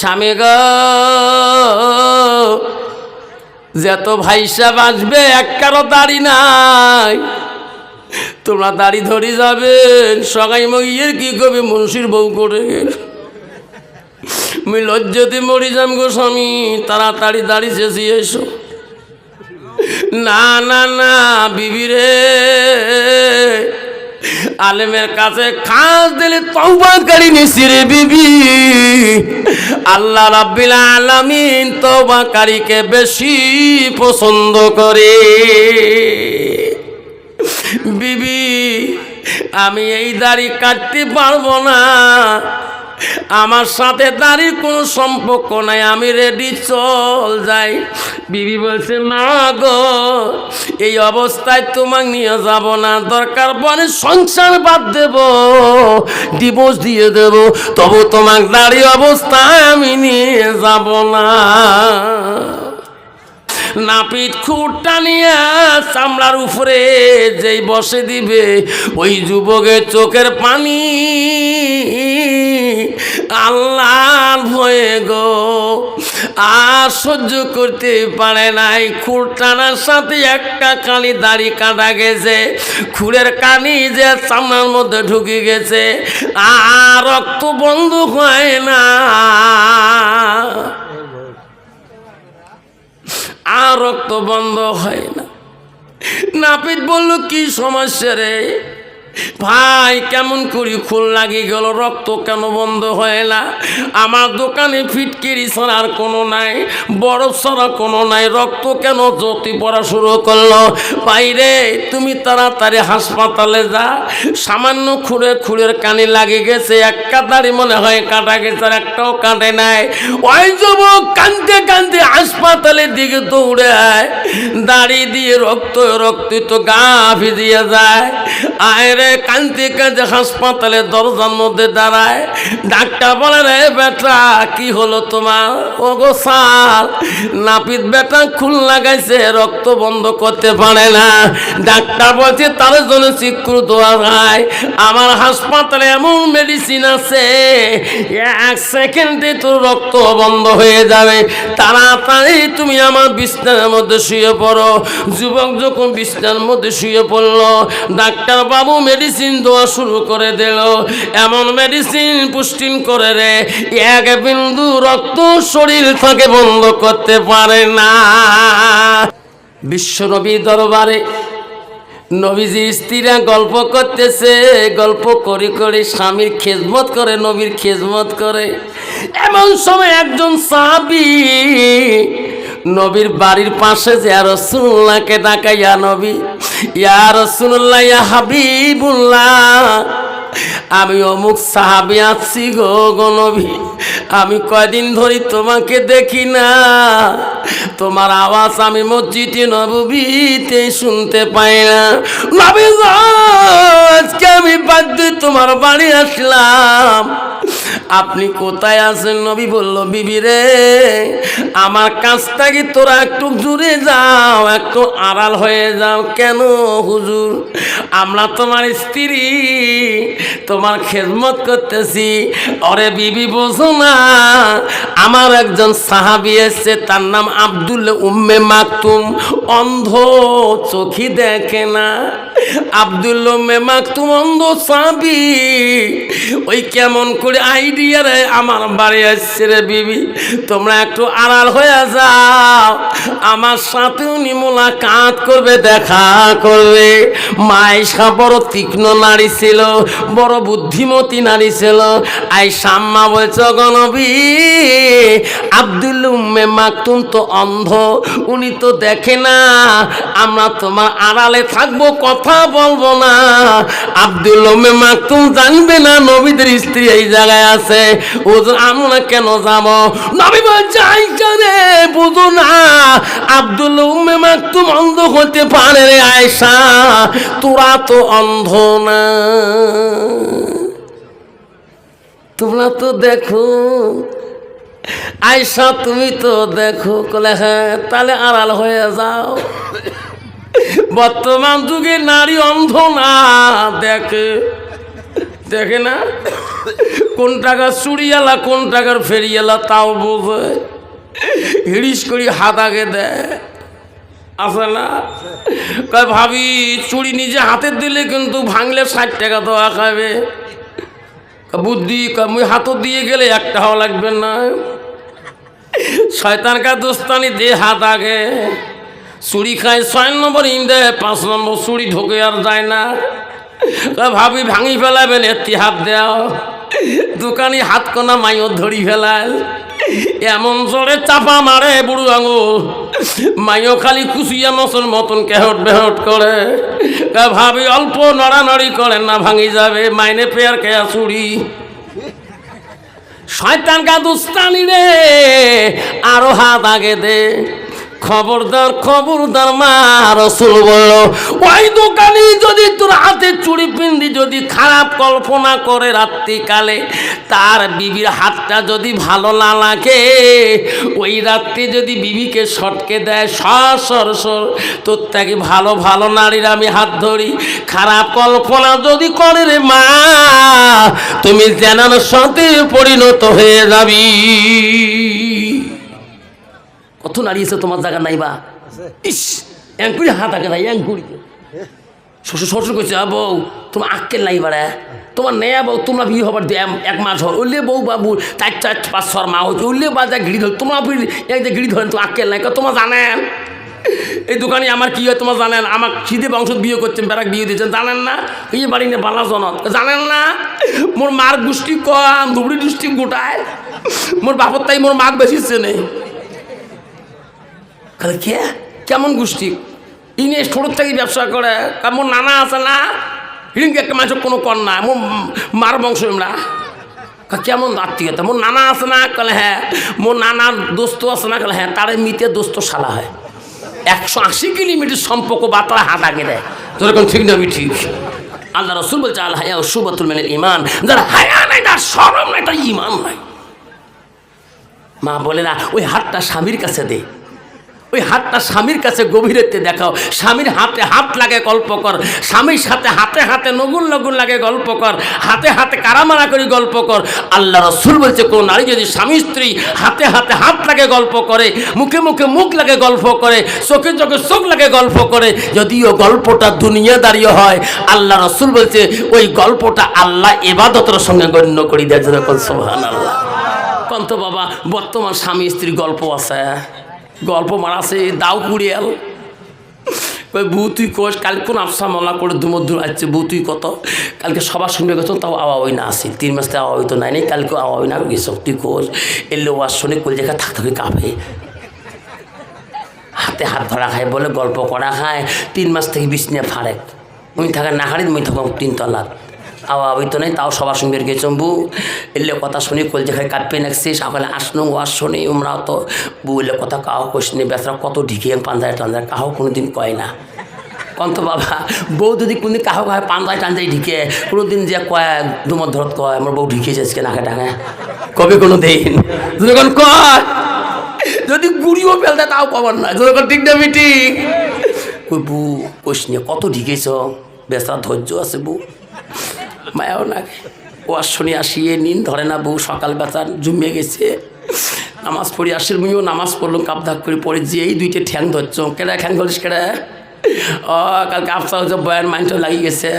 স্বামী গো, যত ভাইসা বাঁচবে একটারও দাড়ি নাই, তোমরা দাড়ি ধরে যাবেন। সগাই মগিয়ে কি কবি মুন্সির বউ করে গেল, আমি লজ্জাতে মরি যাম গো স্বামী, তাড়াতাড়ি দাড়ি চেঁচিয়ে এসো। না না না বিবি রে, আলেমের কাছে খাস দিলে তওবাকারী নিছি রে বিবি। আল্লাহ রাব্বিল আলামিন তওবাকারীকে বেশি পছন্দ করে। বিবি আমি এই দাড়ি কাটতে পারবো না, আমার সাথে দাড়ির কোনো সম্পর্ক নাই, আমি রেডি, চল যাই। বিবি বলছে না গো, এই অবস্থায় তোমাকে নিয়ে যাব না, দরকার পড়ে সংসার বাদ দেব, ডিভোর্স দিয়ে দেব, তবু তোমাকে দাড়ি অবস্থায় আমি নিয়ে যাব না। নাপিত খুঁটটা নিয়ে চামড়ার উপরে যেই বসে দিবে, ওই যুবকের চোখের পানি আল্লাহর ভয়ে গো আর সহ্য করতে পারে নাই। খুর টানার সাথে একটা কালি দাড়ি কাটা গেছে, খুরের কানি যে চামড়ার মধ্যে ঢুকে গেছে, আর রক্ত বন্ধ হয় না, আর রক্ত বন্ধ হয় না। নাপিত বলল কি সমস্যা রে ভাই, কেমন করি খুল লাগি গেল, রক্ত কেন বন্ধ হয় না? আমার দোকানে ফিটকিরি ছাড়ার কোনো নাই, বরফ ছাড়া কোনো নাই, রক্ত কেন জ্যোতি পড়া শুরু করলো? বাইরে তুমি তাড়াতাড়ি হাসপাতালে যা, সামান্য খুঁড়ের কানে লাগে গেছে, একটা দাড়ি মনে হয় কাটা গেছে, আর একটাও কাটে নাই। ওই যুবক কাঁদতে কাঁদতে হাসপাতালের দিকে দৌড়ে আয়, দাড়ি দিয়ে রক্ত তো গা ভিজিয়ে যায়। আয় রে কাঁদতে কাঁদতে হাসপাতালের দরজার মধ্যে দাঁড়ায়। ডাক্তার বলে রে বেটা কি হলো তোমার? ও গো স্যার, নাপিত বেটা খুল লাগাইছে, রক্ত বন্ধ করতে পারে না। ডাক্তার বলছে তার জন্য চিকুর দোয়া খায়, আমার হাসপাতালে এমন মেডিসিন আছে 1 সেকেন্ডে তোর রক্ত বন্ধ হয়ে যাবে, তাড়াতাড়ি তুমি আমার বিছানার মধ্যে শুয়ে পড়ো। যুবক যখন বিছানার মধ্যে শুয়ে পড়লো, ডাক্তার বাবু মেডিসিন দেওয়া শুরু করে দিল। এমন মেডিসিন পুষ্টিন করে রে, এক বিন্দু রক্ত শরীর থেকে বন্ধ করতে পারে না। বিশ্ব নবীর দরবারে নবীজির স্ত্রীরা গল্প করতেছে, গল্প করে করে স্বামীর খেজমত করে, নবীর খেজমত করে। এমন সময় একজন সাহাবী নবীর বাড়ির পাশে যে রাসূলুল্লাহকে ডাকা, ইয়া নবী, ইয়া রাসূলুল্লাহ, ইয়া হাবিবুল্লাহ, আমি অমুক সাহাবী আছি গো নবী, আমি কয়দিন ধরে তোমাকে দেখি না, তোমার আওয়াজ আমি মসজিদে নববীতে শুনতে পাই না। নবী গো, আজকে আমি বাধ্য তোমার বাড়ি আসলাম, আপনি কোথায় আছেন? নবী বলল, বিবি রে, আমার কাছ থেকে তোরা একটু দূরে যাও, একটু আড়াল হয়ে যাও। কেন হুজুর? আমরা তোমার স্ত্রী, তোমার খেদমত করতেছি। ওরে বিবি বোঝো না, আমার একজন সাহাবী এসেছে, তার নাম আব্দুল্লাহ উম্মে মাকতুম, অন্ধ, চোখই দেখে না। আব্দুল্লাহ উম্মে মাকতুম অন্ধ সাহাবী, ওই কেমন করে আইডিয়ারে আমার বাড়ি আসছে রে বিবি, তোমরা একটু আড়াল হয়ে যাও, আমার সাথে উনি মোলাকাত করবে, দেখা করবে। মায়েশা বড় তীক্ষ্ণ নারী ছিল, বড় বুদ্ধিমতী নারী ছিল। আয়েশা আম্মা বলছে, গো নবী, আব্দুল্লাহ উম্মে মাকতুম তো অন্ধ, উনি তো দেখে না, আমরা তোমার আড়ালে থাকবো, কথা বলবো না। আব্দুল্লাহ উম্মে মাকতুম জানবে না নবীদের স্ত্রী এই জায়গায় আছে, হুজুর আমরা কেন যাব? নবী বলছে, আয়েশা রে, বুঝো না, আব্দুল্লাহ উম্মে মাকতুম অন্ধ হতে পারে রে আয়েশা, তোরা তো অন্ধ না, তোমরা তো দেখো। আয়েশা তুমি তো দেখো। কলে হ্যাঁ, তাহলে আড়াল হয়ে যাও। বর্তমান যুগে নারী অন্ধ না, দেখে দেখে না কোন টাকার চুড়িওয়ালা কোন টাকার ফেরিওয়ালা তাও বোঝে, হিড়িস করি হাত আগে দেয়। আছে না? কয় ভাবি চুড়ি নিজে হাতে দিলে কিন্তু ভাঙলে 60 টাকা দেওয়া খাবে। বুদ্ধি মুই হাতও দিয়ে গেলে একটা হওয়া লাগবে না। শয়তান কা দোস্তানি দে হাত আগে, চুড়ি খায় 6 নম্বর ইন্দে 5 নম্বর চুড়ি ঢোকে আর যায় না। ভাবি ভাঙি ফেলাবেন এটি হাত দেও, দোকানি হাত কোনা মাইও ধরি ফেলাল, এমন জোরে চাপা মারে বুড়ো আঙুল, মাইও খালি কুচিয়া নসর মতন কেহট বেহট করে। ভাবি অল্প নড়ানড়ি করেন না ভাঙি যাবে, মাইনে পেয়ার কেয়া চুড়ি। শয়তান কা দুস্তানি রে, আরো হাত আগে দে। খবরদার খবরদার মা রাসূল বলল, ওই দোকানি যদি তোর হাতে চুড়ি পিন্দি যদি খারাপ কল্পনা করে রাত্রিকালে, তার বিবির হাতটা যদি ভালো না লাগে, ওই রাত্রে যদি বিবিকে সটকে দেয় সর তোর থেকে ভালো ভালো নারীর আমি হাত ধরি, খারাপ কল্পনা যদি করে রে মা, তুমি জেনার সাথে পরিণত হয়ে যাবি। কত নারী এসে তোমার জায়গা নাই বা, ইস অ্যাঙ্কুরি হাত আগে নাই, অ্যাঙ্কুরি শ্বশুর করছে বউ তোমার আক্কেল নাই বাড়া, তোমার নেয়া বউ তোমরা বিয়ে হবার 1 মাস হয়, উল্লে বউ বাবু 4-5 মা হচ্ছে, উল্লে বাজার ঘিড়ি ধর, তোমার একদিন ঘিড়ি ধরেন তো আক্কেল নাই। তোমার জানেন এই দোকানে আমার কি হয় তোমার জানেন, আমার খিদে বংশ বিয়ে করছেন, বেড়াক বিয়ে দিয়েছেন জানেন না, এই বাড়ি নিয়ে বালা জনত জানেন না, মোর মার গোষ্ঠী কম ধুবড়ি গোষ্ঠী গোটায়, মোর বাপর তাই মোর মাক বেশি চেনে। কে কেমন গোষ্ঠী ইনি ছোটোর থেকে ব্যবসা করে, মোর নানা আছে না হিড়িঙ্গে একটা মানুষের কোনো কর না, মোর মার বংশ আমরা কেমন আত্মীয়তা, মোর নানা আছে না কলে হ্যাঁ, মোর নানার দোস্ত আছে না কলে হ্যাঁ, তার মিতে দোস্ত শালা হয়, 180 কিলোমিটার সম্পর্ক বা তারা হাত আগে দেয়, যেরকম ঠিক না আমি ঠিক। আল্লাহ রাসূল বলছে আল হায়া শুবাতুল মিনাল ঈমান, যার হায়া নাই তার শরম নাই তার ঈমান নাই। মা বলে না ওই হাতটা স্বামীর কাছে দে, ওই হাতটা স্বামীর কাছে গভীরতে দেখাও, স্বামীর হাতে হাত লাগে গল্প কর, স্বামীর সাথে হাতে হাতে নগুন লাগে গল্প কর, হাতে হাতে কারামারা করে গল্প কর। আল্লাহ রাসূল বলছে কোন নারী যদি স্বামী স্ত্রী হাতে হাতে হাত লাগে গল্প করে, মুখে মুখে মুখ লাগে গল্প করে, চোখে চোখে চোখ লাগে গল্প করে, যদিও গল্পটা দুনিয়াদারিও হয়, আল্লাহ রাসূল বলছে ওই গল্পটা আল্লাহ ইবাদতের সঙ্গে গণ্য করে দেয়। যেরকম সুবহানাল্লাহ। কন্ত বাবা বর্তমান স্বামী স্ত্রী গল্প আছে, গল্প মারাছে দাও কুড়িয়াল কই বউ তুই কোষ কাল কোন আফসা মামলা করে দুমধুর আসছে, বউ তুই কত কালকে সবার শুনবে গেছ, তাও আওয়া হই না আসি 3 মাস থেকে আওয়া হইতো নাই, কালকে আওয়া হই না গেছ, তুই কোষ এলে ওয়ার শুনে কোল জায়গায় থাকতে কাঁপে, হাতে হাত ধরা খায় বলে গল্প করা খায়, 3 মাস থেকে বিছনে ফাড়েক, মুই থাকা না হারি মুই থাকা 3 তলাত আওয়া হইতো নাই, তাও সবার সঙ্গে গেছম বউ এলে কথা শুনি কল যেখানে কাটপে নাকছি, সকালে আসনো ওয়ার শুনি উমরাও তো বউ এলে কথা কাহ কোশনি বেচারা কত ঢিকিয়ে পাঞ্জায় টাঞ্জায় কাহ কোনোদিন কয় না। কন্ত বাবা বউ যদি কোনদিন কাহ কয় পাঞ্জায় টাঞ্জায় ঢিকে, কোনোদিন যে কয় দুমত ধরত কয় আমার বউ ঢিকিয়েছে আজকে নাকে টাঙে, কবে কোনো দিন যখন কয় যদি গুড়িও ফেল দেয় তাও পাবার না, যখন ঠিক না মিটি ওই বউ কোশনি কত ঢিকেছ, বেচারা ধৈর্য আছে বউ মায়াও না। ওয়ার শুনে আসিয়ে নিন ধরে না বউ, সকাল বেচার জমিয়ে গেছে, নামাজ পড়ি আসির মুইও নামাজ পড়লাম কাপ ধাক করে পড়ে যে এই 2টে ঠ্যাং ধরছ, কেডা ঠ্যাং ধরিস কেডা, কালকে আফসা হচ্ছে বয়ান মাইন্ড লাগিয়ে গেছে,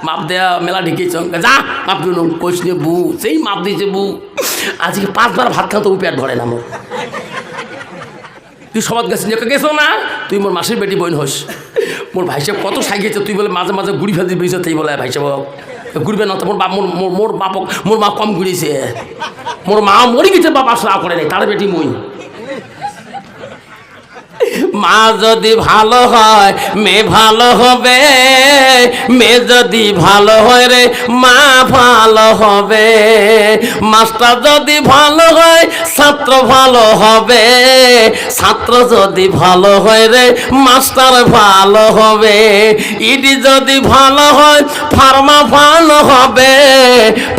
মাপ দেয়া মেলা ঢিকেছ, যা মাপ দিল কোচ নিয়ে বউ সেই মাপ দিয়েছে বউ, আজকে 5 বার ভাত খাওয়া তো পেট ধরে না মোর, তুই সবাই গেছো না, তুই মোর মাসির বেটি বইন হোস, মোর ভাই সাহেব কত সাইকেছে, তুই বলে মাঝে মাঝে ঘুরি ফেলতে বেরিয়েছে, তাই বলে ভাই সাহেব ঘুরবে না তো, মোর মা কম ঘুরিয়েছে, মোর মা মরে গেছে, বাপ আসা করে নাই, তার বেটি মই। মা যদি ভালো হয় মেয়ে ভালো হবে, মেয়ে যদি ভালো হয় রে মা ভালো হবে, মাস্টার যদি ভালো হয় ছাত্র ভালো হবে, ছাত্র যদি ভালো হয় রে মাস্টার ভালো হবে, ইডি যদি ভালো হয় ফার্মা ভালো হবে,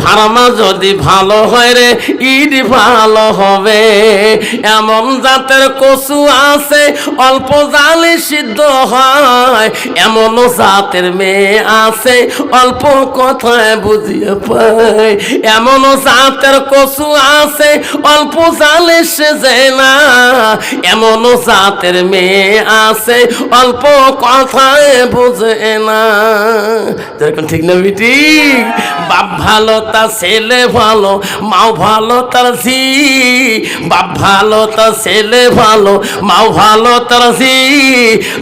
ফার্মা যদি ভালো হয় রে ইডি ভালো হবে। এমন জাতের কচু আছে অল্প জালে সিদ্ধ হয়, এমন জাতের মেয়ে আছে অল্প কথায় বুঝিয়ে পায়, এমন জাতের কচু আছে অল্প জালে সেজে না, এমন জাতের মেয়ে আছে অল্প কথায় বুঝে না। যেরকম ঠিক না বিটি? বাপ ভালো তার ছেলে ভালো, মাও ভালো তার ঝি, বাপ ভালো তার ছেলে ভালো, মাও ভালো তার ঝি,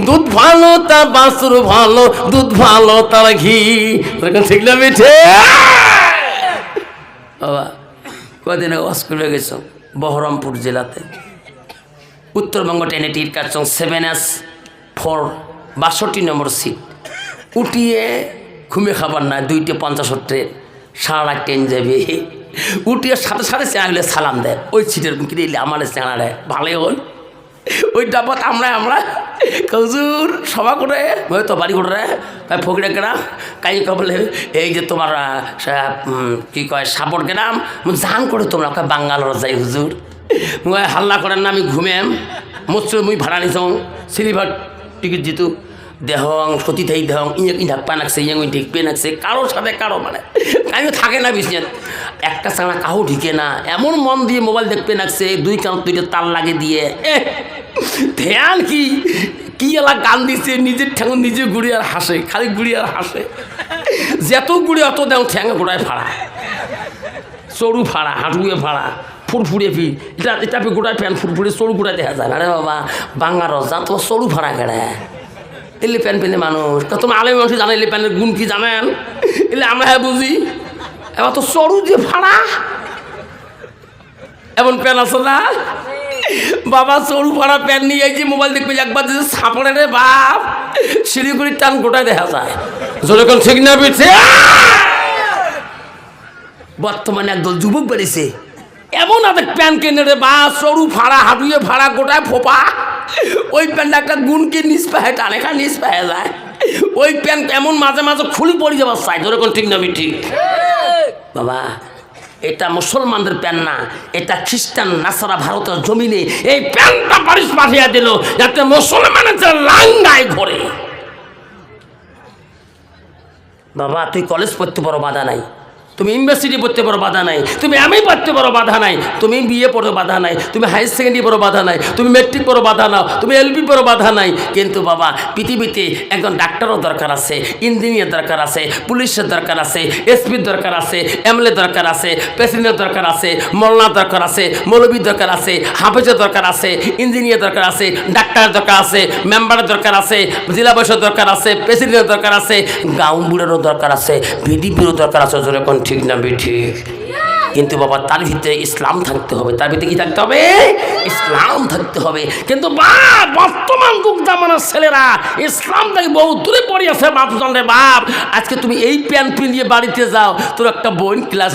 দুধ ভালো তার বাছুর ভালো, দুধ ভালো তার ঘি। যেরকম ঠিক না বিটি? বাবা কদিন স্কুলে গেছ বহরমপুর জেলাতে, উত্তরবঙ্গ ট্রেনে টিকিট কাটছ 7S4 62 নম্বর সিট, উঠিয়ে ঘুমে খাবার না, 2:50 ট্রেন, সারা রাত ট্রেন যাবে, উঠিয়ে সাথে সাথে চেঁড়া সালাম দেয়, ওই সিটের কিনে আমার চেঁড়া দেয়, ভালোই হল ওই ডাবত আমরা হুজুর সভা করে তো বাড়ি করে ফকিরা গ্রাম কাই বলে এই যে তোমার কি কয় সাপড় গ্রাম জান করে তোমরা বাঙ্গালোর যাই হুজুর, হাল্লা করেন না, আমি ঘুমেম মৎস্য মুই ভাড়া নিছ সিলিভার টিকিট জিতু দেহং সতী থাই দেহং ইয়ে ঢাকপা নাকছে ইয়ে ঢিক পে নাকছে, কারোর সাথে কারো মানে কাহিও থাকে না বিষ্ণের একটা চাঙা কাহো ঢিকে না, এমন মন দিয়ে মোবাইল দেখতে নাকছে, দুই কান দুইটা তাল লাগে দিয়ে ধ্যান কি কি এলা গান দিচ্ছে, নিজের ঠ্যাং নিজে গুড়ি আর হাসে, খালি গুড়ি আর হাসে, যত গুড়ি অত দেও ঠ্যাঙে গোড়ায় ফাড়া, চড়ু ফাড়া, হাঁটুয়ে ফাড়া, ফুরফুরে ফি এটা গোড়ায় প্যান ফুরফুরে চড়ু গোড়ায় দেখা যায়। আরে বাবা বাংলার যা তোমার চড়ু ফাড়া কেড়ে এলে প্যান পেলে মানুষ, তোমার আলে মানুষ জানে এলে প্যানের গুণ কি জানেন, এলে আমরা হ্যাঁ বুঝি, এবার তো চড়ু দিয়ে ফাড়া এমন প্যান আছে না বাবা, চড়ু ফাড়া প্যান নিয়ে এই যে মোবাইল দেখবে একবার যে সাপড়ে রে বাপ শিলিগুড়ির টান গোটায় দেখা যায়। যখন ঠিক না পিঠে বর্তমানে একদল যুবক বেড়েছে এমন আদের প্যান কেনে রে বা চড়ু ফাড়া হাঁটুয়ে ফাড়া গোটায় ফোপা, ওই প্যান্টটা একটা গুণকে নিচ পায়ে টানে খা নিচ পায়ে যায়, ওই প্যান্ট এমন মাঝে মাঝে খুলি পড়ে যাবার চাই। যখন ঠিক না ঠিক বাবা, এটা মুসলমানদের প্যান্ট না, এটা খ্রিস্টান নাসারা ভারতের জমিনে এই প্যান্টটা পারিস পাঠিয়ে দিল যাতে মুসলমানের যে লাঙ্গায় ঘরে। বাবা তুই কলেজ পড়তে পারো বাধা নাই, তুমি ইউনিভার্সিটি পড়তে পারো বাধা নাই, তুমি এমএ পড়তে পারো বাধা নাই, তুমি বিএ পড়ো বাধা নাই, তুমি হায়ার সেকেন্ডারি পড়ো বাধা নাই, তুমি মেট্রিক পড়ো বাধা নাও, তুমি এলপি পড়ো বাধা নাই, কিন্তু বাবা পৃথিবীতে একজন ডাক্তারও দরকার আছে, ইঞ্জিনিয়ার দরকার আছে, পুলিশের দরকার আছে, এসপির দরকার আছে, এমএলএ দরকার আছে, প্রেসিডেন্টের দরকার আছে, মোল্লার দরকার আছে, মৌলবীর দরকার আছে, হাফেজের দরকার আছে, ইঞ্জিনিয়ার দরকার আছে, ডাক্তারের দরকার আছে, মেম্বারের দরকার আছে, জেলা পরিষদ দরকার আছে, প্রেসিডেন্টের দরকার আছে, গাঁও বুড়েরও দরকার আছে, ভিডিপিরও দরকার আছে। যখন ঠিক না ঠিক, কিন্তু বাবা তার ভিতরে ইসলাম থাকতে হবে, তার ভিতরে কি থাকতে হবে? ইসলাম থাকতে হবে। কিন্তু বর্তমান যুগ জামানার ছেলেরা ইসলাম থেকে বহু দূরে পড়ে আছে। বাপ জানলে বাপ, আজকে তুমি এই প্যান্ট পিনিয়ে বাড়িতে যাও, তোর একটা বোন ক্লাস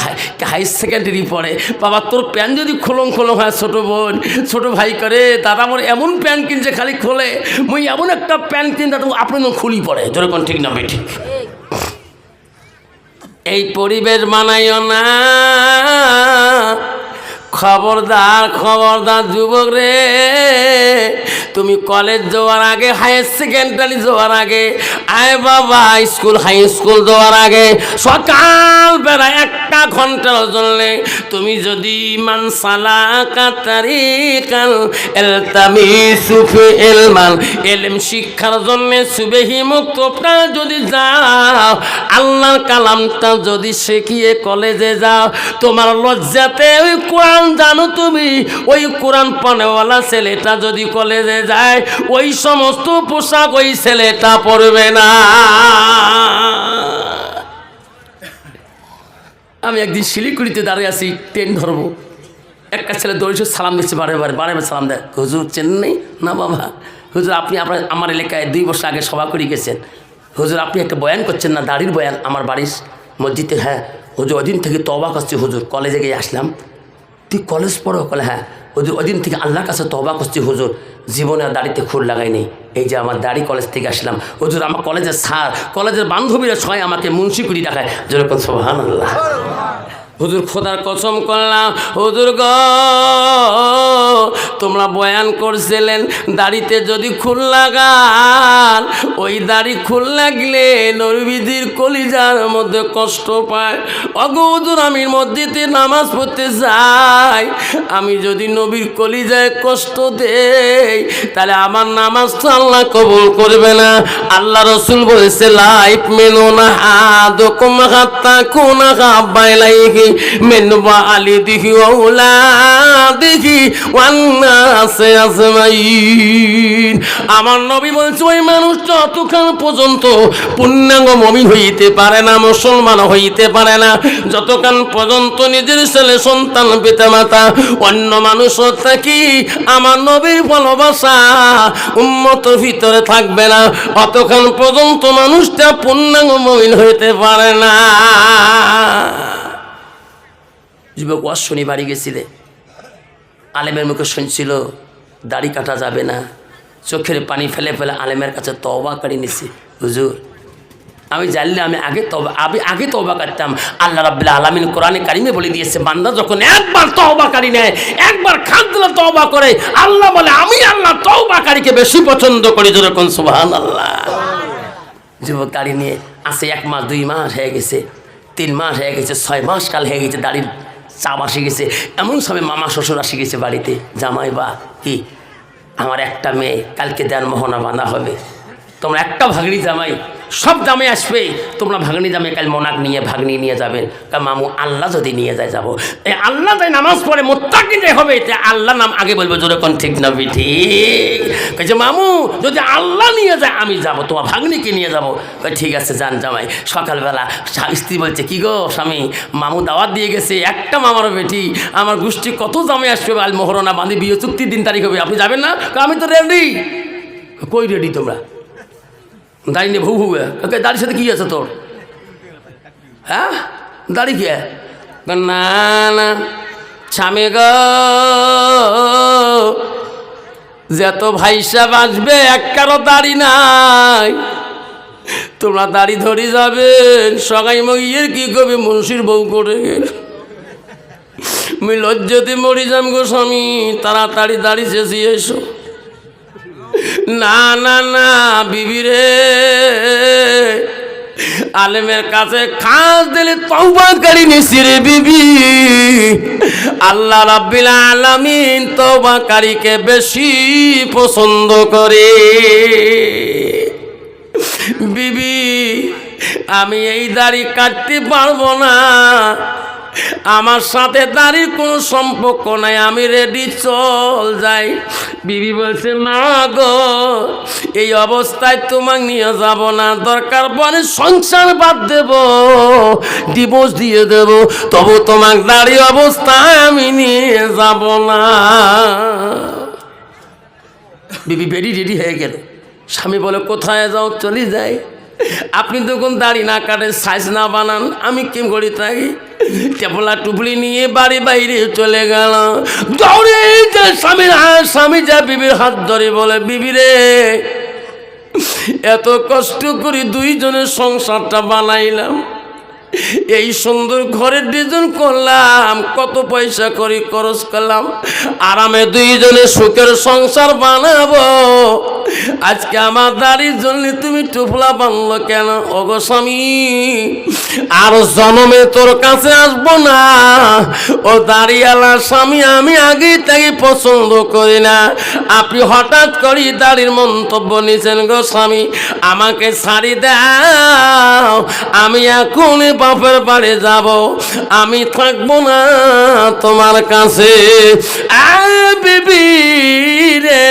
হাই সেকেন্ডারি পড়ে, বাবা তোর প্যান্ট যদি খোলং হয়, ছোটো বোন ছোটো ভাই করে দাদা আমার এমন প্যান্ট কিনছে খালি খোলে, মুই এমন একটা প্যান্ট কিনতে আপনি খুলি পড়ে। যেরকম ঠিক না ঠিক, এই পরিবেশ মানাইও না, খবরদার যুবক রে, তুমি কলেজ যাওয়ার আগে, হায়ার সেকেন্ডারি যাওয়ার আগে, আয় বাবা স্কুল হাই স্কুল যাওয়ার আগে সকাল বেলা 1 ঘন্টার জন্য তুমি যদি মানসালা কাতারিকাল এলতামিসু ফি ইলমান, ইলম শিক্ষার জন্য সুবহি মুক্তটা যদি যাও, আল্লাহর কালামটা যদি শিখিয়ে কলেজে যাও, তোমার লজ্জাতে ওই কোরআন জানো তুমি, ওই কোরআন পড়নেওয়ালা ছেলেটা যদি কলেজে যায়, ওই সমস্ত পোশাক ওই ছেলেটা পরবে না। আমি একদিন শিলিগুড়িতে দাঁড়িয়ে আছি, ট্রেন ধরবো, একটা ছেলে দৌড়ে সালাম দিচ্ছে, বারে সালাম দেয়, হুজুর চেন্নাই না বাবা, হুজুর আপনি আমার এলাকায় 2 বছর আগে সভা করে গেছেন, হুজুর আপনি একটা বয়ান করছেন না, দাড়ির বয়ান আমার বাড়ির মসজিদে, হ্যাঁ হুজুর ওই দিন থেকে তওবা করছি হুজুর, কলেজে গিয়ে আসলাম তুই কলেজ পড়ো? বলে হ্যাঁ। ওদিন থেকে আল্লাহর কাছে তওবা করছি, হুজুর জীবনে আর দাড়িতে খুর লাগাই নেই, এই যে আমার দাড়ি কলেজ থেকে আসলাম, হুজুর আমার কলেজের স্যার কলেজের বান্ধবীরা সবাই আমাকে মুন্সি করি দেখায়, যেরকম সুবহানাল্লাহ। হুজুর খোদার কসম করলাম, হুজুর গ তোমরা বয়ান করছিলেন দাড়িতে যদি খুল লাগান, ওই দাড়ি খুল লাগলে নবীজির কলিজার মধ্যে কষ্ট পায়। অগো হুজুর আমি মসজিদে নামাজ পড়তে যাই, আমি যদি নবীর কলিজায় কষ্ট দেই তাহলে আমার নামাজ তো আল্লাহ কবুল করবে না। আল্লাহ রসুল বলেছে লাইফ মেনো না আদকুম হাত্তা কুনা গাবাইলাইহি মেনবা আলি দিহি ওলা দিহি ওয়ান্নাসে আজমাইন। আমার নবী বলছে ওই মানুষ যতক্ষণ পর্যন্ত পূর্ণাঙ্গ মুমিন হইতে পারে না, মুসলমান হইতে পারে না, যতক্ষণ পর্যন্ত নিজের ছেলে সন্তান পিতামাতা অন্য মানুষ থাকি আমার নবীর ভালোবাসা উম্মতের ভিতরে থাকবে না, অতক্ষণ পর্যন্ত মানুষটা পূর্ণাঙ্গ মুমিন হইতে পারে না। যুবক ওয়াজ শুনি বাড়ি গেছিলে, আলেমের মুখে শুনছিল দাড়ি কাটা যাবে না, চোখের পানি ফেলে ফেলে আলেমের কাছে তওবা করে নিছি। হুজুর আমি জানলে আমি আগে তওবা করতাম। আল্লাহ রাব্বুল আলামিন কোরআনে কারিমে বলে দিয়েছে, বান্দা যখন একবার তওবাকারী নেয়, একবার খান দিলে তওবা করে, আল্লাহ বলে আমি আল্লাহ তওবাকারীকে বেশি পছন্দ করি, যেরকম সুবহানাল্লাহ। যুবক গাড়ি নিয়ে আসে 1 মাস 2 মাস হয়ে গেছে, 3 মাস হয়ে গেছে, 6 মাস কাল হয়ে গেছে, দাড়ির চাপ আসে গেছে। এমন সময় মামা শ্বশুর আসে গেছে বাড়িতে, জামাই বা কি আমার একটা মেয়ে কালকে দেওয়ার মোহনা বাঁধা হবে, তোমরা একটা ভাগ্নি জামাই সব জামাই আসবে, তোমরা ভাগ্নি জামাই কাল মোনাক নিয়ে ভাগ্নি নিয়ে যাবেন। মামু আল্লাহ যদি নিয়ে যায় যাবো, এই আল্লাহ যাই নামাজ পড়ে মোত্তাকি যে হবে, তাই আল্লাহ নাম আগে বলবো, যেরকম ঠিক না ঠিক? কইছে মামু যদি আল্লাহ নিয়ে যায় আমি যাব, তোমার ভাগ্নিকে নিয়ে যাবো। ঠিক আছে যান জামাই। সকালবেলা স্ত্রী বলছে কি গো স্বামী, মামু দাওয়াত দিয়ে গেছে, একটা মামারও বেটি, আমার গোষ্ঠী কত জামাই আসবে, আল মোহরনা বাঁধি বিয়ে চুক্তির দিন তারিখ হবে, আপনি যাবেন না? আমি তো রেডি। কই রেডি তোমরা? দাড়ি নিয়ে ভু ভু, দাড়ির সাথে কি আছে তোর? হ্যাঁ দাড়ি কে? না না স্বামী গ যত ভাই সাহেব আসবে একটারও দাড়ি নাই, তোমরা দাড়ি ধরে যাবেন, সগাই মগিয়ে কি করবে, মুন্সির বউ করে গেল, আমি লজ্জাতে মরি যাম গো স্বামী, তাড়াতাড়ি দাড়ি চেঁচিয়ে এসো। না না না বিবি রে, আলেমের কাছে খাস দিলে তওবাকারী নিছি রে বিবি, আল্লাহ রাব্বুল আলামিন তওবাকারীকে বেশি পছন্দ করে। বিবি আমি এই দাড়ি কাটতে পারবো না, আমার সাথে দাড়ির কোনো সম্পর্ক নাই, আমি রেডি চল যাই। বিবি বলছে না গো এই অবস্থায় তোমাকে নিয়ে যাব না, দরকার পড়ে সংসার বাদ দেব, ডিভোর্স দিয়ে দেব, তবু তোমাকে দাড়ি অবস্থায় আমি নিয়ে যাব না। বিবি বেরি রেডি হয়ে গেল। স্বামী বলে কোথায় যাও? চলে যাই। আপনি যখন দাড়ি না কাটে সাইজ না বানান আমি কি করি থাকি? টেপলা টুপলি নিয়ে বাড়ি বাইরে চলে গেল, দৌড়ে যে স্বামী যা বিবির হাত ধরে বলে বিবি রে এত কষ্ট করে দুইজনের সংসারটা বানাইলাম, এই সুন্দর ঘরের ডিজাইন করলাম, কত পয়সা করে খরচ করলাম, আরামে দুইজনে সুখের সংসার বানাবো, আজকে আমার দাড়ির জন্য তুমি টুপলা বানলো কেন? ওগো স্বামী আর জন্মে তোর কাছে আসবো না, ও দাড়িওয়ালা স্বামী আমি আগে থেকে পছন্দ করি না, আপনি হঠাৎ করে দাড়ির মন্তব্য নিছেন গো স্বামী, আমাকে ছাড়ি দাও, আমি এখন বাপের বাড়ি যাব, আমি থাকবো না তোমার কাছে। বিবি রে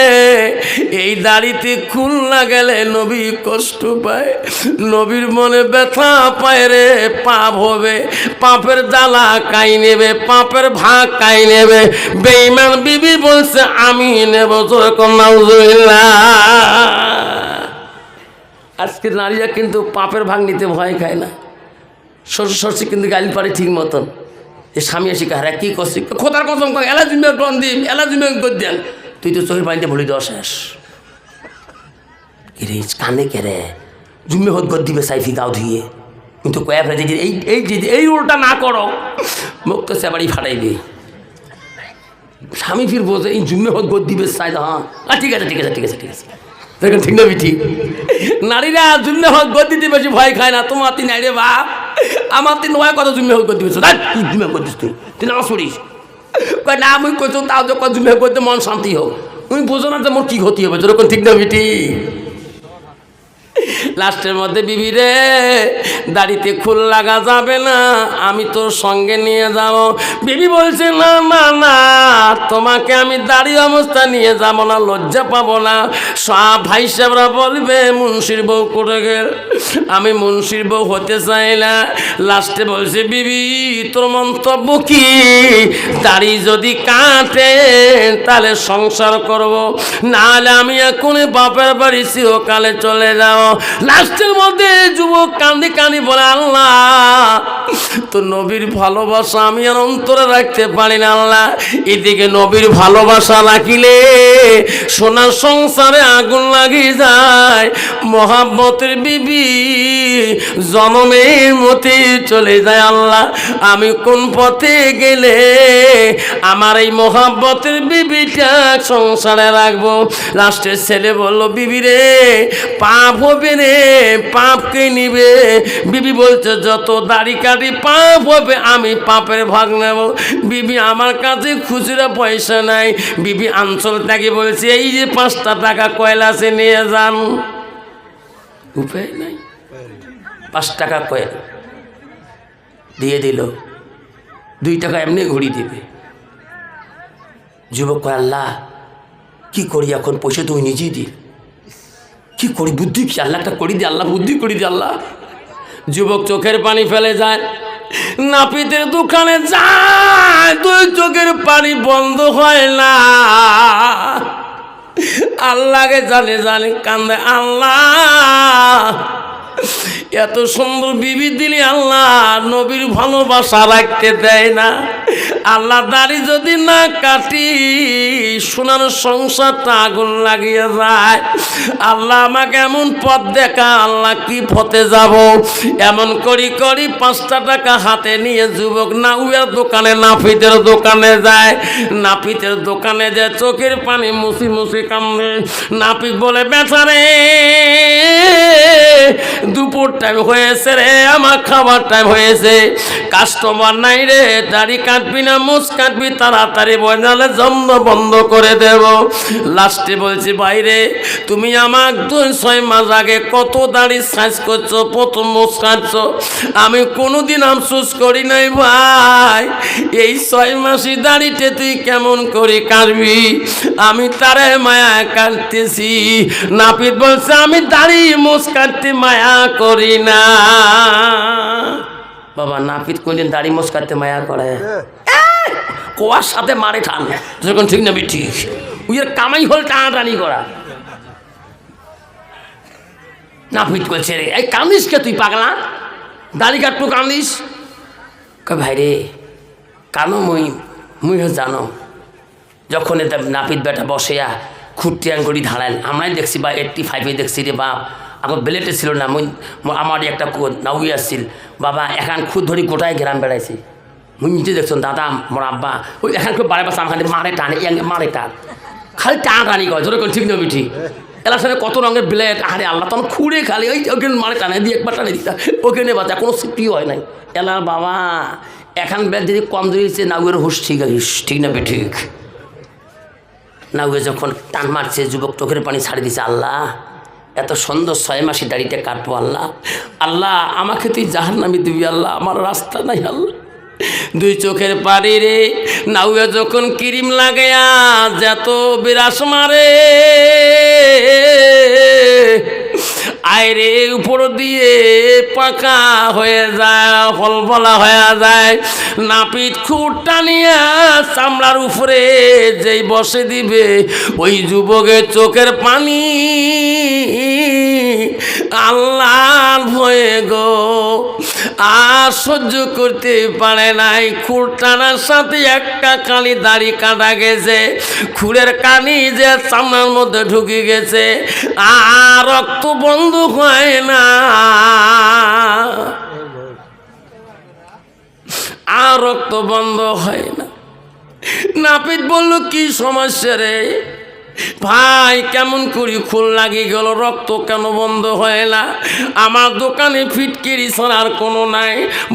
এই দাড়িতে খুল না গেলে নবী কষ্ট পায়, নবীর মনে ব্যথা পায় রে, পাপ হবে, পাপের জ্বালা কাই নেবে, পাপের ভাগ কাই নেবে। বেঈমান বিবি বলছে আমি নেব, যেরকম নাউজুবিল্লাহ। আজকে নারীরা কিন্তু পাপের ভাগ নিতে ভয় খায় না, শ্বশুর শাশুড়ি কিন্তু গালি পারে ঠিক মতন, যে স্বামী এসে হ্যাঁ কী করছি, খোদার কসম এলা জুমে গ্রহণ দিন, এলা জুমে করে দেন, তুই তো চোখের পানিতে বলি দেওয়া শেষ। কিরে কানে কেরে জুমে হোক গদ দিবে সাইফি গাও ধুয়ে, কিন্তু কয়া ফেলে যে এই উল্টা না করো মুখ তো সেবারই ফাটাইবে। স্বামী ফির বলছে এই জুমে হোক গদ দিবে চাই, হ্যাঁ ঠিক আছে ঠিক আছে ঠিক আছে ঠিক আছে, দেখেন ঠিক না ঠিক। নারীরা জুম্মে হোক গদ দিতে বেশি ভয় খায় না। তোমার তিন রে বাপ, আমার তিন নয় কত জুম্মে হোক গদ দিবেছ, জুম্মে হোক দিস তুই নামাজ পড়িস, কয় না আমি কইছো তাও যখন জুম্মে হোক করতে মন শান্তি হোক। তুমি বোঝো না যে মোর কি ক্ষতি হবে, যেরকম ঠিক না ঠিক। লাস্টের মধ্যে বিবি রে দাড়িতে খুল লাগা যাবে না, আমি তোর সঙ্গে নিয়ে যাব। বিবি বলছে না না না, তোমাকে আমি দাড়ি অবস্থা নিয়ে যাব না, লজ্জা পাবো না, সব ভাই সাহেবরা বলবে মুন্সির বউ করে গেল, আমি মুন্সির বউ হতে চাই না। লাস্টে বলছে বিবি তোর মন্তব্য কি, দাড়ি যদি কাটে তাহলে সংসার করব, নাহলে আমি এখন বাপের বাড়ি চিরকালে চলে যাব। লাস্টের মধ্যে যুবক কান্দি কান্দি বলে আল্লাহ তো নবীর ভালোবাসা আমি আর অন্তরে রাখতে পারি না আল্লাহ, এদিকে নবীর ভালোবাসা রাখিলে সোনার সংসারে আগুন লাগিয়ে যায়, মহাব্বতের বিবি জনমের মতে চলে যায়। আল্লাহ আমি কোন পথে গেলে আমার এই মহাব্বতের বিবিটা সংসারে রাখবো। লাস্টের ছেলে বললো বিবি রে পাপ হবে রে, পাপকে নিবে। বিবি বলছে যত দাড়ি কাটি পাপ হবে, আমি পাপের ভাগ নেব। বিবি আমার কাছে খুচরা পয়সা নাই, বিবি অঞ্চল থেকে বলছে এই যে 5টা টাকা কয়লাসে নিয়ে যান, উপায় নাই, 5 টাকা কয়লা দিয়ে দিল, 2 টাকা এমনি ঘুরি দিবে। যুবক কয় আল্লাহ কি করি এখন, পয়সা তুই নিজেই দি, কি করি বুদ্ধি কি, আল্লাহ একটা করি দি, আল্লাহ বুদ্ধি করি দি আল্লাহ। যুবক চোখের পানি ফেলে যায়, নাপিতের দোকানে যায়, 2 চোখের পানি বন্ধ হয় না, আল্লাহকে জানে জানে কান্দে, আল্লাহ এত সুন্দর বিবি দিলি আল্লাহ নবীর ভালোবাসা রাখতে দেয় না, আল্লাহ দাড়ি যদি না কাটি সোনার সংসারটা আগুন লাগিয়ে যায়, আল্লাহ আমাকে এমন পথ দেখা, আল্লাহ কি পথে যাব। এমন করি করি 5টা টাকা হাতে নিয়ে যুবক নাউয়ের দোকানে নাপিতের দোকানে যায়। নাপিতের দোকানে যে চোখের পানি মুছি মুছি কান্দে। নাপিত বলে বেচারে দুপুর টাইম হয়েছে রে, আমার খাবার টাইম হয়েছে, কাস্টমার নাই রে, দাড়ি কাটবি না মুছ কাটবি তাড়াতাড়ি বনালে জন্ম বন্ধ করে দেব। লাস্টে বলছি বাইরে তুমি আমার 2-6 মাস আগে কত দাড়ি সাইজ করছো, প্রথম মুছ কাটছো, আমি কোনোদিন আফসোস করি নাই ভাই, এই 6 মাসই দাড়িতে তুই কেমন করে কাটবি, আমি তারে মায়া কাটতেছি। নাপিত বলছে আমি দাড়ি মুছ কাটতে মায়া করি না। বাবা নাপিত কোনদিন দাড়ি মোছ কাটতে মায়া করে, কোয়ার সাথে মারে টান, যখন ঠিক না ঠিক উইয়ের কামাই হল টানাটানি করা। নাপিত করছে রে এই কান্দিস কে তুই পাগলা, দাড়ি কাটটু কান্দিস, ভাই রে কানো মুই জানো। যখন এটা নাপিত বেটা বসেয়া খুঁটিয়ান করি ধারাইল, আমরাই দেখছি বা 85-এ দেখছি রে বাপ, আমার বেলেটে ছিল না, আমারই একটা নাউই আসছিল বাবা, এখন খুদ ধরি গোটায় গ্রাম বেড়াইছি, মুই নিজে দেখছো দাদা মোর আব্বা ওই এখন খুব বারে পাশে আমার মারে টানে, মারে টান, খালি টানি করে যেরকম ঠিক নবি ঠিক। এলার সাথে কত রঙের ব্লেড, আরে আল্লাহ তখন খুঁড়ে খালি ওই ওখানে মারে টানে দিয়ে একবার টানে দিতা, ওখানে বাচ্চা কোনো সিটি হয় নাই। এলার বাবা এখন ব্যাগ যদি কম ধরেছে নাউয়ের হুশ ঠিক আছে, ঠিক না ঠিক। নাউয়ে যখন টান মারছে যুবক চোখের পানি ছাড়ি দিছে, আল্লাহ এত সুন্দর 6 মাসে দাড়িতে কাটবো, আল্লাহ আল্লাহ আমাকে তুই জাহান্নামে দিবি, আল্লাহ আমার রাস্তা নাই আল্লাহ। 2 চোখের পানি রে নাউয়ে যখন ক্রিম লাগায়া যত বিরাস মারে, আয়রে উপর দিয়ে পাকা হয়ে যায়, ফলফলা হয়ে যায়। নাপিত খুঁট টানিয়া চামড়ার উপরে যেই বসে দিবে, ওই যুবকের চোখের পানি আল্লাহর ভয়ে গো আর সহ্য করতে পারে নাই। খুর টানার সাথে একটা কালি দাড়ি কাটা গেছে, খুরের কানি যে চামড়ার মধ্যে ঢুকে গেছে, আর রক্ত বন্ধ হয় না, আর রক্ত বন্ধ হয় না। নাপিত বলল, কি সমস্যা রে ভাই, কেমন করি খুন লাগি গেল, রক্ত কেন বন্ধ হয় না? আমার দোকানে ফিটকিরি ছাড়ার কোনো নাই,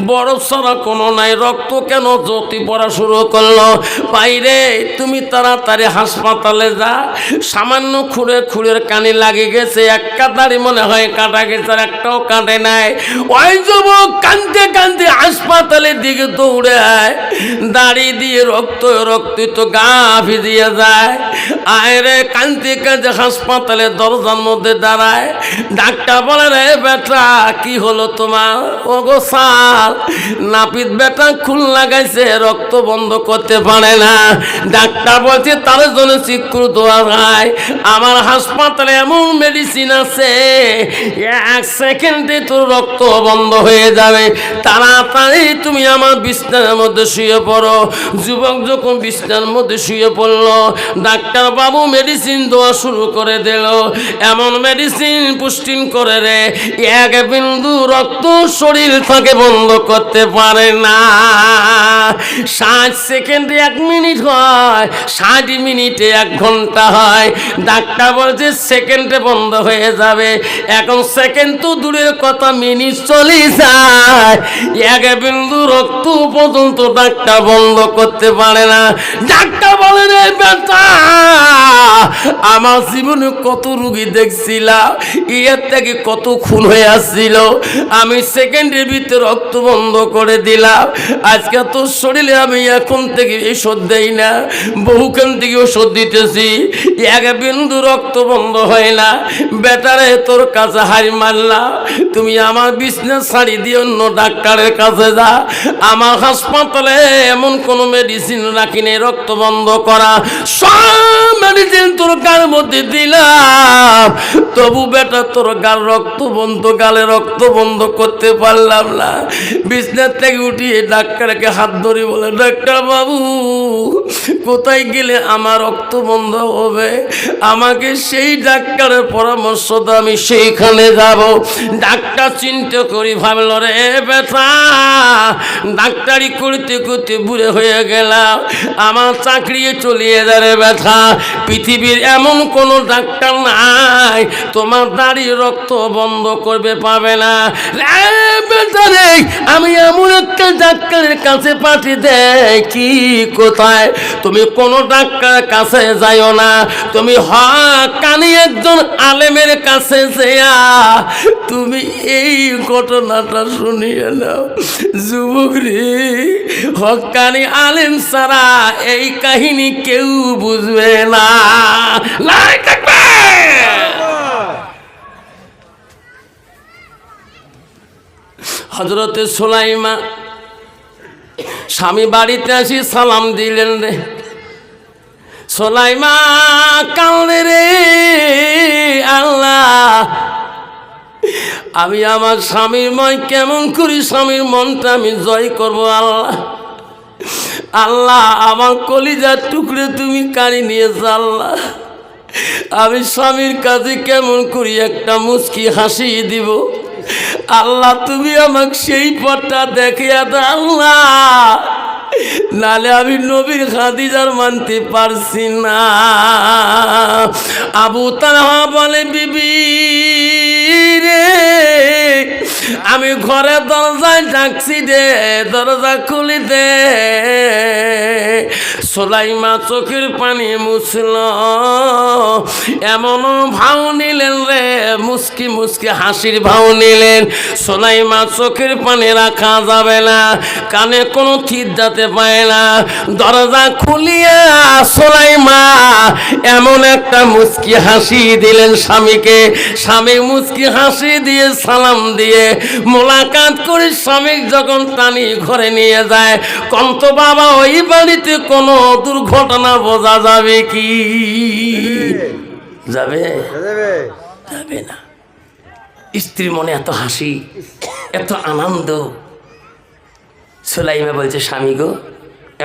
বরফ ছাড়া কোনো নাই, রক্ত কেন জ্যোতি পড়া শুরু করলো? বাইরে তুমি তাড়াতাড়ি হাসপাতালে যা, সামান্য খুঁড়ের কানে লাগে গেছে, একটা দাড়ি মনে হয় কাটা গেছে, আর একটাও কাটে নাই। ওই যুবক কাঁদতে কাঁদতে হাসপাতালের দিকে দৌড়ে আয়, দাড়ি দিয়ে রক্ত গা ভিজিয়ে যায়। আয় রে কাঁদতে কাঁদতে হাসপাতালের দরজার মধ্যে দাঁড়ায়। ডাক্তার বলে, রে বেটা কি হলো তোমার? ও গো স্যার, নাপিত বেটা খুন লাগাইছে, রক্ত বন্ধ করতে পারে না। ডাক্তার বলছে তার জন্য চিকুর দোয়া খায়। আমার হাসপাতালে এমন মেডিসিন আছে, 1 সেকেন্ডে তোর রক্ত বন্ধ হয়ে যাবে, তাড়াতাড়ি তুমি আমার বিছানার মধ্যে শুয়ে পড়ো। যুবক যখন বিছানার মধ্যে শুয়ে পড়লো, ডাক্তার বাবু মেডিসিন দেওয়া শুরু করে দিল। এমন মেডিসিন পুষ্টিন করে রে, 1 বিন্দু রক্ত শরীর থেকে বন্ধ করতে পারে না। 60 সেকেন্ডে 1 মিনিট হয়, 60 মিনিটে 1 ঘন্টা হয়। ডাক্তার বলছে সেকেন্ডে বন্ধ হয়ে যাবে। এখন সেকেন্ড তো দূরের কথা, মিনিট চলে যায়, 1 বিন্দু রক্ত পর্যন্ত ডাক্তার বন্ধ করতে পারে না। ডাক্তার বলে, রে বেটা আমার জীবনে কত রুগী দেখছিলাম, এর থেকে কত খুন হয়ে আসছিল, আমি সেকেন্ডের ভিতরে রক্ত বন্ধ করে দিলাম। আজকে তোর শরীরে আমি এখন থেকে ওষুধ দেই না, বহুখান থেকে ওষুধ দিতেছি, 1 বিন্দু রক্ত বন্ধ হয় না। বেটারে তোর কাছে হাড়ি মারলাম, তুমি আমার বিছনা ছাড়ি দিয়ে অন্য ডাক্তারের কাছে যা। আমার হাসপাতালে এমন কোনো মেডিসিন রাখি নেই রক্ত বন্ধ করা, সব মেডিসিন তোর গার মধ্যে দিলাম, তবু বেটা তোর গাল রক্ত বন্ধ, গালে রক্ত বন্ধ করতে পারলাম না। বিছনার থেকে উঠিয়ে ডাক্তারকে হাত ধরে বলে, ডাক্তার বাবু কোথায় গেলে আমার রক্ত বন্ধ হবে? আমাকে সেই ডাক্তারের পরামর্শ দাও, আমি সেইখানে যাব। ডাক্তার চিন্তা করি ভাবল, রে বেটা ডাক্তারি করতে করতে বুড়ে হয়ে গেলাম, আমার চাকরি চলিয়ে যায় রে বেটা। পৃথিবীর এমন কোন ডাক্তার নাই তোমার দাড়ি রক্ত বন্ধ করবে পাবে না। আমি এমন একটা ডাক্তারের কাছে পাঠিয়ে দেয় কি, কোথায় তুমি কোন ডাক্তারের কাছে যাইও না, তুমি হকানি একজন আলেমের কাছে যেয়া তুমি এই ঘটনাটা শুনিয়ে নাও। যুবক রে, হকানি আলেম ছাড়া এই কাহিনী কেউ বুঝবে না। হযরতে সুলাইমান স্বামী বাড়িতে আসি সালাম দিলেন রে, সুলাইমান কাঁদে রে, আল্লাহ আমি আমার স্বামীর ময় কেমন করি স্বামীর মনটা আমি জয় করব। আল্লাহ আল্লাহ আমার কলিজার টুকরে তুমি কারি নিয়েছ। আল্লাহ আমি স্বামীর কাছে কেমন করি একটা মুচকি হাসি দিব। আল্লাহ তুমি আমাকে সেই পথটা দেখিয়া দাও আল্লাহ, নালে আমি নবীর খাদিজার মানতে পারছি না। আবু তালহা বলে, বিবি রে আমি ঘরে দরজায় ডাকছি দে, দরজা খুলি দে। সুলাইমান চোখের পানি মুছল, এমন ভাও নিলেন রে, মুস্কি মুস্কি হাসির ভাও নিলেন। সুলাইমান চোখের পানি রাখা যাবে না, কানে কোনো থিত যাতে পায় না। দরজা খুলিয়া সুলাইমান এমন একটা মুচকি হাসি দিলেন স্বামীকে। স্বামী মুচকি হাসি দিয়ে সালাম দিয়ে মোলাকাত করে স্বামী যখন টানি ঘরে নিয়ে যায়, কন্ত বাবা ওই বাড়িতে কোনো দুর্ঘটনা বোঝা যাবে কি? যাবে? যাবে না। স্ত্রীর মনে এত হাসি, এত আনন্দ। সুলাইমা বলছে, স্বামী গো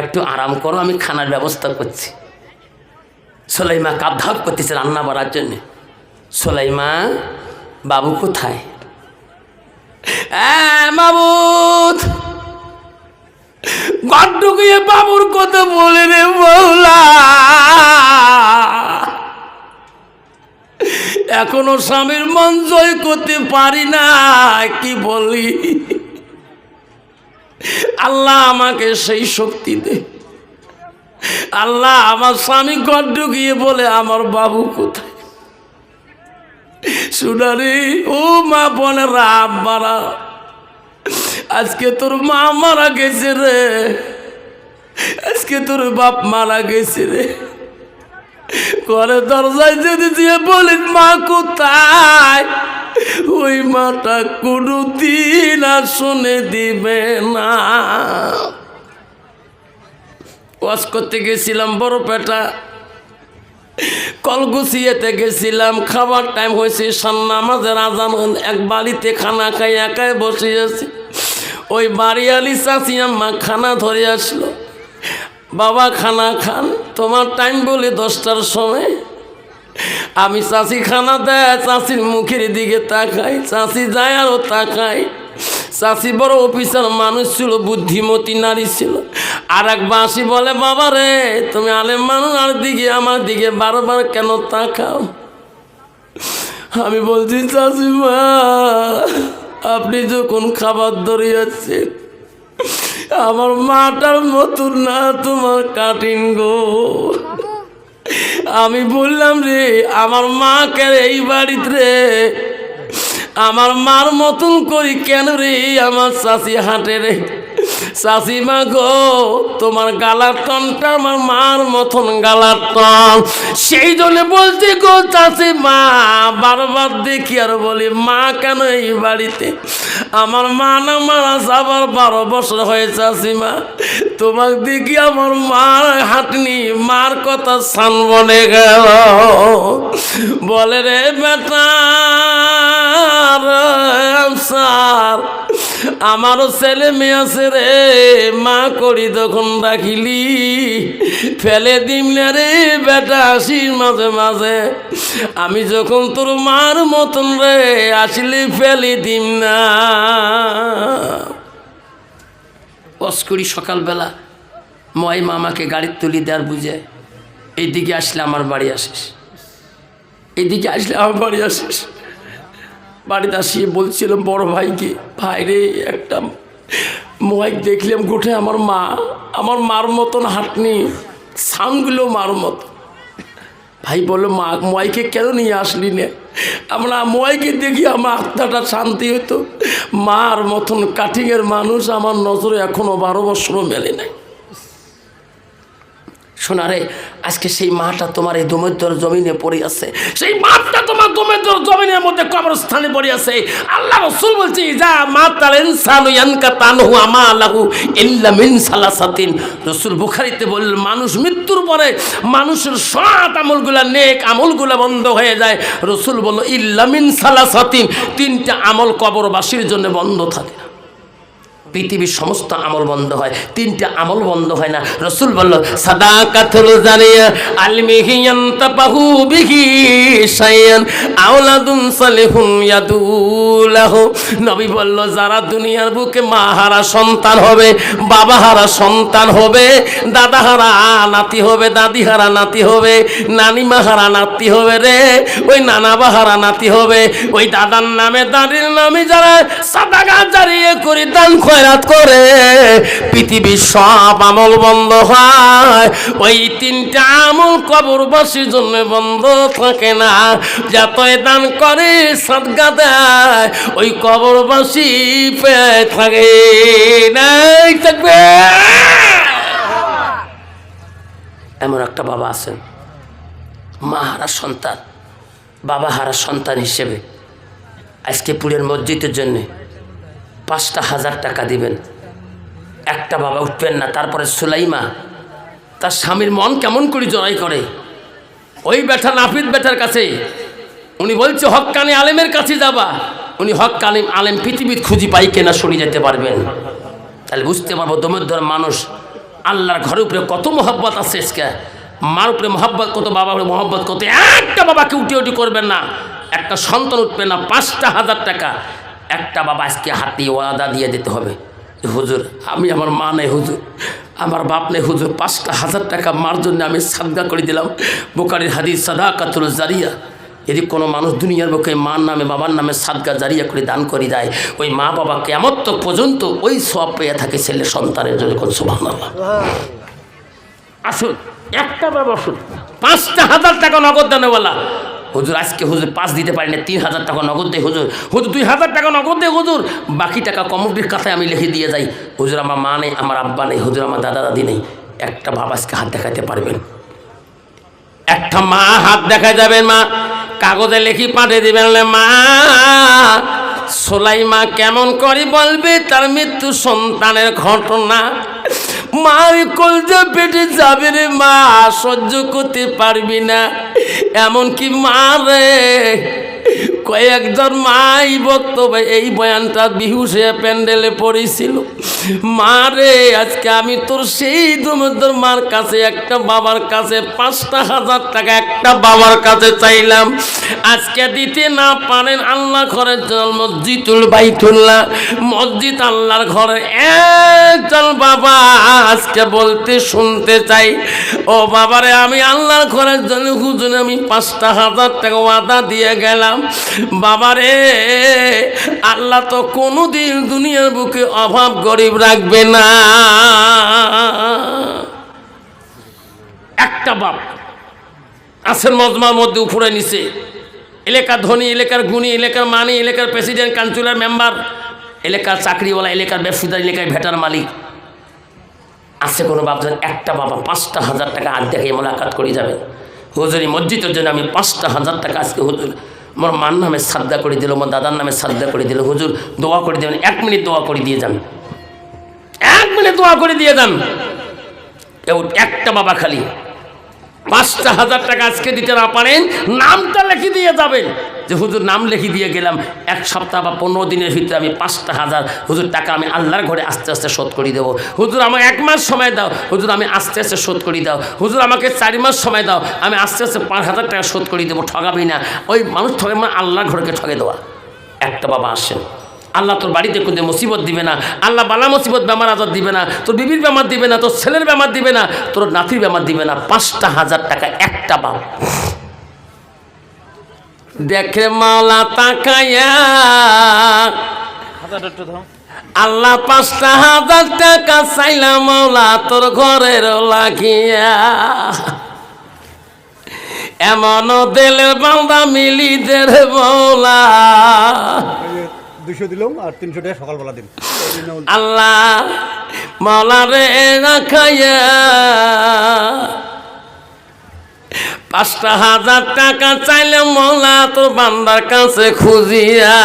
একটু আরাম করো, আমি খানার ব্যবস্থা করছি। সুলাইমা কাঁধাপ করতেছে রান্না বাড়ার জন্য। সুলাইমা, বাবু কোথায়? মাবুদ গড্ডুকিয়ে বাবুর কথা বলে রে মৌলা, এখনো স্বামীর মন জয় করতে পারি না। কি বলি, আল্লাহ আমাকে সেই শক্তি দে। আল্লাহ, আমার স্বামী ঘর ঢুকিয়ে বলে আমার বাবু কোথায়? শুনারি ও মা বোনেরা, আব্বারা, আজকে তোর মা মারা গেছে রে, আজকে তোর বাপ মারা গেছে রে। ঘরে দরজায় যদি দিয়ে বলি মা কোথায়, ওই মাটা কোনদিন আর শুনে দিবে না। ওয়াজ করতে গেছিলাম বড়পেটা, কলগুছিয়েতে গেছিলাম। খাবার টাইম হয়েছে, নামাজের আজান। এক বাড়িতে খানা খাই, একাই বসে আছি। ওই বাড়িয়ালি চাচি আম্মা খানা ধরে আসলো। বাবা খানা খান, তোমার টাইম বলে 10টার সময়। আমি চাচি খানা দেয়, চাচির মুখের দিকে তাকাই, চাচি যায় আরও তাকাই। চাচি বড় অফিসার মানুষ ছিল, বুদ্ধিমতী নারী ছিল। আর এক বাঁশি বলে, বাবা রে তুমি আলেম মানুষ, আর দিকে আমার দিকে বারবার কেন তাকাও? আমি বলছি, চাচিমা আপনি যখন খাবার ধরিয়েছেন, আমার মাটার মতন না তোমার কাটিং গো। আমি বললাম রে, আমার মাকে এই বাড়িতে রে আমার মার মতন করি কেন রে আমার চাচি হাঁটে রে? চাচিমা গো, তোমার গালার টনটা আমার মার মতন গালার টন। সেই জন্য বলছি গো চাচিমা, বারবার দেখি আর বলি মা কেন এই বাড়িতে? আমার মা না মারা যাবার 12 বছর হয়ে চাচিমা, তোমাকে দেখি আমার মার হাঁটনি, মার কথা সান বনে গেল। বলে রে বেটা স্যার, আমারও ছেলে মেয়ে আছে রে, মা করি তখন রাখিলি ফেলে দিম না রে বেটা, আসিস মাঝে মাঝে। আমি যখন তোর মার মতন রে আসলে ফেলে দিম না। অস্করি সকালবেলা ময় মামাকে গাড়ির তুলি দেওয়ার বুঝে, এইদিকে আসলে আমার বাড়ি আসিস, এইদিকে আসলে আমার বাড়ি আসিস। বাড়িতে আসিয়ে বলছিলাম বড় ভাইকে, ভাই রে একটা মোয়াইক দেখলাম গোঠে, আমার মা, আমার মার মতন হাঁটনি, সাউন্ডগুলো মার মতো। ভাই বললো, মা মোয়াইকে কেন নিয়ে আসলি না? আমরা মোয়াইকে দেখি আমার আত্মাটা শান্তি হতো। মার মতন কাটিংয়ের মানুষ আমার নজরে এখনো 12 বছরও মেলে নাই। শোনা রে, আজকে সেই মাটা তোমার এই দোমেশ্বর জমিনে পড়ে আছে, সেই মাটা তোমার দোমেশ্বর জমিনের মধ্যে কবরস্থানে পড়ে আছে। আল্লাহ রাসূল বলছে, যা মাতাল ইনসানু ইয়ানকাতানহু আমালাহু ইল্লা মিন সালাসাতিন। রাসূল বুখারীতে বললেন, মানুষ মৃত্যুর পরে মানুষের সৎ আমলগুলা, নেক আমলগুলা বন্ধ হয়ে যায়। রাসূল বলল, ইল্লা মিন সালাসাতিন, 3টা আমল কবরবাসীর জন্য বন্ধ থাকে। পৃথিবীর সমস্ত আমল বন্ধ হয়, 3টা আমল বন্ধ হয় না। রাসূল বলল, সাদাকাতুল জারিয়া আলমিহি ইয়ানতাবাহু বিহি শাইয়ান আওলাদুন সালিহুন ইয়াদুলাহু। নবী বলল, যারা দুনিয়ার বুকে মাহারা সন্তান হবে, বাবাহারা সন্তান হবে, দাদাহারা নাতি হবে, দাদিহারা নাতি হবে, নানিমাহারা নাতি হবে রে, ওই নানা বাহারা নাতি হবে, ওই দাদার নামে দাদির নামে যারা সাদাকা জারিয়া করে দান খয়রাত করে, পৃথিবীর সব আমল বন্ধ হয়। ওই 3টা আমল কবরবাসীর জন্য বন্ধ থাকে না। যতই দান করে, সাদকা দেয়, ওই কবরবাসী পেয়ে থাকে নাই থাকবে। এমন একটা বাবা আছেন, মা হারা সন্তান, বাবা হারা সন্তান হিসেবে আজকে পুরের মসজিদের জন্যে 5,000 টাকা দিবেন। একটা বাবা উঠবেন না। তারপরে সুলাইমা তার স্বামীর মন কেমন করে জড়াই করে, ওই বেটা নাপিত বেটার কাছে উনি বলছে হক্কানি আলেমের কাছে যাবা। উনি হক্কানি আলেম পৃথিবীর খুঁজি পাই কেনা শুনে যেতে পারবেন। তাহলে বুঝতে পারবো দমদ্দর মানুষ আল্লাহর ঘরের উপরে কত মহব্বত আছে। আজকে মার উপরে মহব্বত কত, বাবার উপরে মহব্বত কত। একটা বাবাকে উঠি করবেন না, একটা সন্তান উঠবে না। 5,000 টাকা একটা বাবা আজকে হাতে ওয়াদা দিয়ে দিতে হবে। হুজুর আমি আমার মা নেই, হুজুর আমার বাপ নেই, হুজুর 5,000 টাকা মার জন্য আমি সাদগা করে দিলাম। বুখারীর হাদিস সাদাকাতুল জারিয়া। যদি কোনো মানুষ দুনিয়ার বুকে মার নামে বাবার নামে সাদগা জারিয়া করে দান করে দেয়, ওই মা বাবা কিয়ামত পর্যন্ত ওই সওয়াব পেয়ে থাকে ছেলে সন্তানের জন্য। কোন সুবহানাল্লাহ। আসুন একটা বাবা আসুন 5,000 টাকা নগদ দেনেওয়ালা। হুজুর আজকে হুজুর 5 দিতে পারি না, 3,000 টাকা নগদ দেয় হুজুর। হুজুর 2,000 টাকা নগদ দেয় হুজুর, বাকি টাকা কমিটির কাছে আমি লিখে দিয়ে যাই। হুজুর আমার মা নেই, আমার আব্বা নেই, হুজুর আমার দাদা দাদি নেই। একটা বাবা আজকে হাত দেখাতে পারবেন? একটা মা হাত দেখা যাবেন? মা কাগজে লিখি পাঠিয়ে দিবেন, মা সুলাইমা কেমন করে বলবে তার মৃত্যু সন্তানের ঘটনা। মার কলজা পেটে যাবে রে মা, সহ্য করতে পারবি না। এমনকি মা রে কয়েকজন মাই বক্তব্য এই বয়ানটা বিহুসে প্যান্ডেলে পড়েছিল। মা রে আজকে আমি তোর সেই দমদর মার কাছে, একটা বাবার কাছে 5,000 টাকা একটা বাবার কাছে চাইলাম, আজকে দিতে না পারেন। আল্লাহ ঘরের জল মসজিদুল বাইতুল্লাহ, মসজিদ আল্লাহর ঘরে একজন বাবা আজকে বলতে শুনতে চাই, ও বাবারে আমি আল্লাহর ঘরের জন্য হুজুর আমি 5,000 টাকা ওয়াদা দিয়ে গেলাম। বাবারে আল্লাহ তো কোনোদিন দুনিয়ার বুকে অভাব গরিব রাখবে না। একটা বাপ আছেন মজমার মধ্যে উপরে নিচে, এলাকার ধনী, এলাকার গুণী, এলাকার মানি, এলাকার প্রেসিডেন্ট, কাউন্সিলর, মেম্বার, এলাকার চাকরিওয়ালা, এলাকার ব্যবসাদার, এলাকায় ভেটার মালিক আছে কোনো বাপ? একটা বাবা 5,000 টাকা হাত দেখে মোলাকাত করে যাবে। হুজুরি মসজিদের জন্য আমি 5,000 টাকা আজকে হুজুর আমার মার নামে সাদ্দা করে দিল, আমার দাদার নামে সাদ্দা করে দিল। হুজুর দোয়া করে দেবেন, 1 মিনিট দোয়া করে দিয়ে যান, 1 মিনিট দোয়া করে দিয়ে যান। কেউ একটা বাবা খালি 5,000 টাকা আজকে দিতে না পারেন, নামটা লিখে দিয়ে যাবেন যে হুজুর নাম লিখে দিয়ে গেলাম, 1 সপ্তাহ বা 15 দিনের ভিতরে আমি 5,000 হুজুর টাকা আমি আল্লাহর ঘরে আস্তে আস্তে শোধ করে দেবো। হুজুর আমাকে 1 মাস সময় দাও, হুজুর আমি আস্তে আস্তে শোধ করে দাও। হুজুর আমাকে 4 মাস সময় দাও, আমি আস্তে আস্তে 5,000 টাকা শোধ করে দেবো। ঠগাবি না। ওই মানুষ ঠগে মানে আল্লাহর ঘরকে ঠগে দেওয়া। একটা বাবা আসেন, আল্লাহ তোর বাড়িতে কোনো মুসিবত দিবে না, আল্লাহ বালা মুসিবত বেমার আজাদ দিবে না, তোর বিবির বেমার দিবে না, তোর ছেলের বেমার দিবে না, তোর নাতির বেমার দিবে না। 5,000 টাকা একটা বাপ দেখে মাওলা তাকায়া আল্লাহ 5,000 টাকা চাইলাম মাওলা তোর ঘরের লাগিয়া। এমন দিলের বান্দা মিলি দে রে মাওলা, 200 দিলাম আর 300 টাকা সকালবেলা দিন। আল্লাহ মাওলা রে রাখাইয়া 5,000 টাকা চাইলে মাওলা তোর বান্দার কাছে খুঁজিয়া।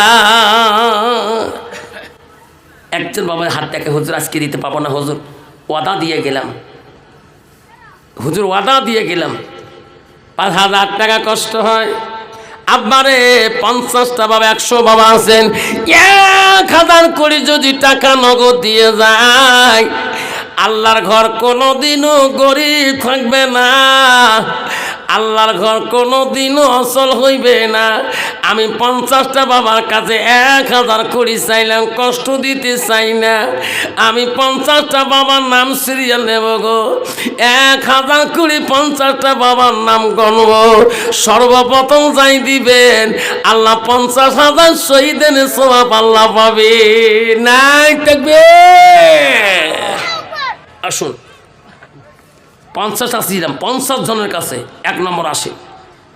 একজন বাবার হাত দেখে হুজুর আজকে দিতে পাবো না, হুজুর ওয়াদা দিয়ে গেলাম, হুজুর ওয়াদা দিয়ে গেলাম। 5,000 টাকা কষ্ট হয়। আব্বারে 50টা বাবা 100 বাবা আছেন, 1,000 করে যদি টাকা নগদ দিয়ে যায় আল্লাহর ঘর কোনোদিনও গরিব থাকবে না, আল্লাহর ঘর কোনোদিনও অচল হইবে না। আমি 50টা বাবার কাছে 1,000 করে চাইলাম, কষ্ট দিতে চাই না। আমি 50টা বাবার নাম সিরিয়াল নেব গো, 1,000 করে 50টা বাবার নাম গণব। সর্বপ্রথম যাই দিবেন আল্লাহ 50,000 শহীদের সওয়াব আল্লাহ পাবে। নাই থাকবে। আসুন 50 আসছিলাম 50 জনের কাছে, 1 নম্বর আসে,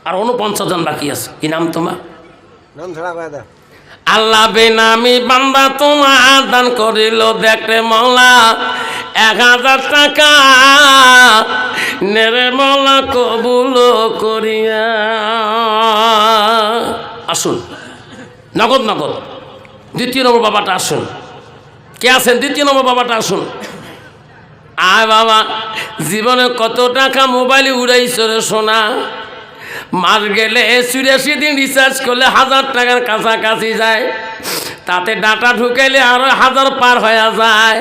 আর 49 জন বাকি আছে। কি নাম তোমার? আল্লাহ বেনামি বান্দা তোমার দান করিল দেখে মাওলা 1,000 টাকা নেরে মলা কবুল করিয়া। আসুন নগদ নগদ দ্বিতীয় নম্বর বাবাটা আসুন। কে আছেন দ্বিতীয় নম্বর বাবাটা আসুন। আয় বাবা, জীবনে কত টাকা মোবাইলে উড়াইছ রে সোনা। মাস গেলে 84 দিন রিচার্জ করলে 1000 টাকার কাছাকাছি যায়, তাতে ডাটা ঢুকাইলে আরো 1000 পার হয়ে যায়।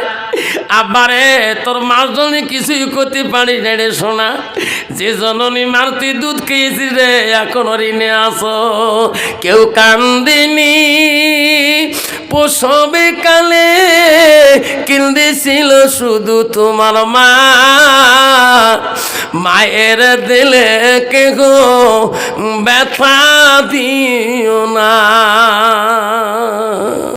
আবারে তোর মার জন্য কিছুই করতে পারি না রে সোনা। যে জননী মার তুই দুধ খেয়েছি রে, এখন ঋণে আসো। কেউ কান্দিনি প্রসবে কালে, কিন্দিছিল শুধু তোমার মা। মায়ের দিলে কে গো ব্যথা দিও না।